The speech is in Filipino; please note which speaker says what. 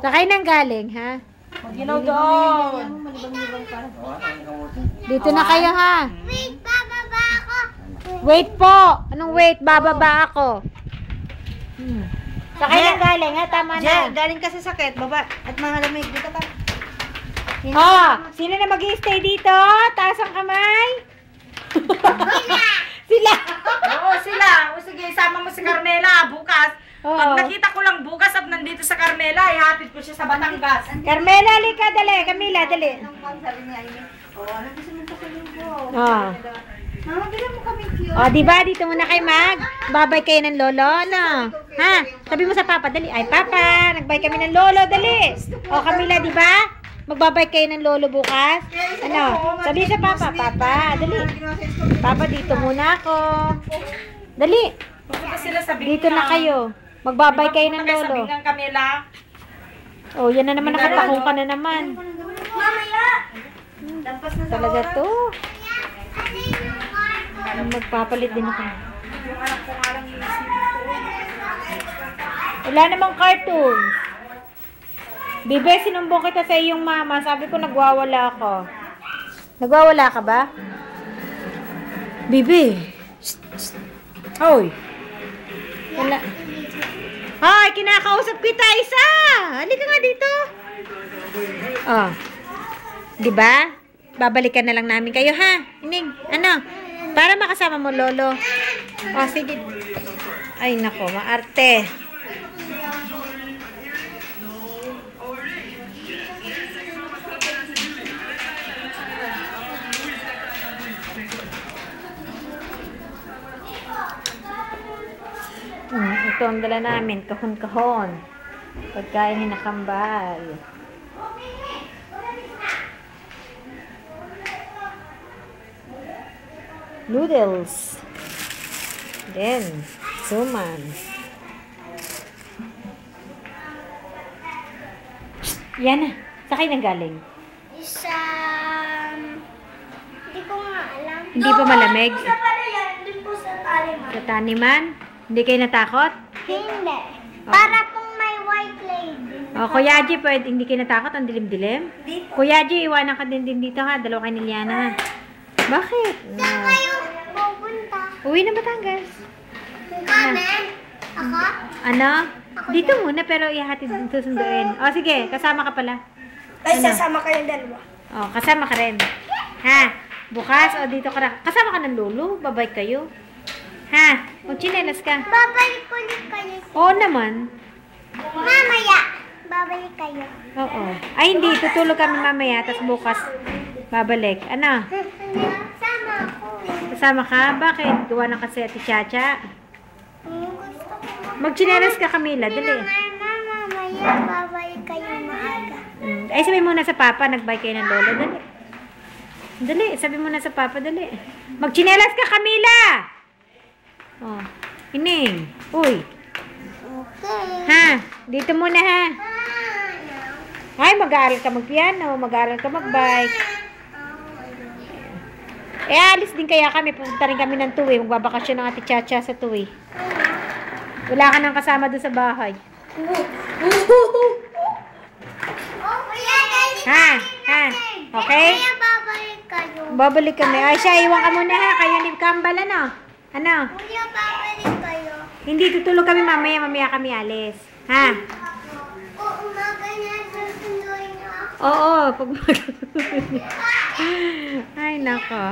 Speaker 1: Sakay nang galing, ha?
Speaker 2: Ginaw doon.
Speaker 1: Dito na kayo, ha?
Speaker 3: Wait, bababa ako.
Speaker 1: Wait po! Anong wait? Bababa ako. Sakay nang galing, ha? Tama na.
Speaker 2: Galing ka sa sakit, baba. At malamig. Dito ka.
Speaker 1: Oh, sino na mag-i-stay dito? Taas ang kamay. Sila.
Speaker 2: Oo, sila. O sige, isama mo si Carmela bukas.
Speaker 1: Oo.
Speaker 2: Pag nakita ko lang bukas at nandito sa Carmela, ihatid ko siya sa Batangas.
Speaker 1: Carmela, halika, dali. Camila, dali.
Speaker 2: Ano gusto mo sasabihin ko?
Speaker 1: Oh.
Speaker 2: Mama, bilang mo kami cute.
Speaker 1: Oh, di ba dito muna kayo babay kayo ng lolo, no? Ha? Sabi mo sa papa, dali. Ay, papa, nagbay kami ng lolo, dali. Oh, Camila, di ba? Magbabay kayo ng lolo bukas? Ano? Sabi sa papa, papa, dali. Papa, dito muna ako. Dali.
Speaker 2: Pupunta sila sa Bingang.
Speaker 1: Dito na kayo. Magbabay kayo ng
Speaker 2: Pupunta Sa
Speaker 1: lolo.
Speaker 2: Bingang, Camila.
Speaker 1: Oh, yan na naman, nakatakong ka na naman.
Speaker 3: Mamaya.
Speaker 2: Lampas na sa
Speaker 1: Talaga
Speaker 3: Ano
Speaker 1: to. Magpapalit din ako.
Speaker 2: Yung anak ko nga lang iisipin ko.
Speaker 1: Wala namang cartoon. Bibe, sinumbong kita sa iyong mama. Sabi ko, nagwawala ako. Nagwawala ka ba? Bibe. Hoy. Wala. Hoy, kinakausap kita, isa. Halika nga dito. Oh. Diba? Babalikan na lang namin kayo, ha? Ining, ano? Para makasama mo, lolo. Oh, sige. Ay, nako, maarte. Ito ang dala namin, kahon-kahon. Pagkain ni nakambal. Noodles. Then, suman. Yan na. Sakay nang galing.
Speaker 3: Isa. Hindi ko nga alam.
Speaker 1: Hindi pa malamig?
Speaker 3: Sa pala yan. Doon po sa taliman.
Speaker 1: Sa taniman? Hindi kayo natakot?
Speaker 3: Hindi. Para pong may white lady.
Speaker 1: O, Kuya Haji, pwede, hindi kayo natakot? Ang dilim-dilim? Kuya Haji, iwanan ka din dito, ha? Dalawa kay Liliana, ha? Bakit?
Speaker 3: Saan kayo pupunta?
Speaker 1: Uwi na Batangas.
Speaker 3: Kami? Ako?
Speaker 1: Ano? Dito muna, pero ihatid din susunduin. O, sige, kasama ka pala.
Speaker 3: Ay,
Speaker 1: Ano?
Speaker 3: sasama kayong dalawa.
Speaker 1: O, kasama ka rin. Ha? Bukas, o dito ka na. Kasama ka ng lolo? Babay kayo? Ha? O, chinelas ka?
Speaker 3: Babalik ulit kayo.
Speaker 1: Oo naman.
Speaker 3: Mamaya. Babalik kayo.
Speaker 1: Oo. Ay, hindi. Tutulog kami mamaya, tapos bukas babalik. Ano?
Speaker 3: Sama ako.
Speaker 1: Kasama ka? Bakit? Gawa na kasi Ate Chacha.
Speaker 3: Gusto ko.
Speaker 1: Magchinelas ka, Camila. Dali.
Speaker 3: Mamaya babalik kayo maaga.
Speaker 1: Ay, sabi muna sa papa, nagbay kayo ng lolo. Dali. Dali, sabi muna sa papa, dali. Magchinelas ka, Camila! Oh, ining. Uy.
Speaker 3: Okay.
Speaker 1: Ha? Dito muna, ha? Ay, mag-aaral ka mag-piano, mag-aaral ka mag-bike. Eh, alis din kaya kami. Pupunta rin kami ng Tuwi. Magbabakasyon ng Ate Chacha sa Tuwi. Wala ka nang kasama doon sa bahay. Ha? Ha? Okay?
Speaker 3: Kaya babalik kayo.
Speaker 1: Babalik kami. Ay, siya, iwan ka muna, ha? Kayo ni Kambal, ano? Ano?
Speaker 3: Kuya, babalik kayo.
Speaker 1: Hindi, tutulog kami mamaya. Mamaya kami alis. Ha?
Speaker 3: O umaga niya, susunduin niyo ako.
Speaker 1: Oo, pag Ay, nako.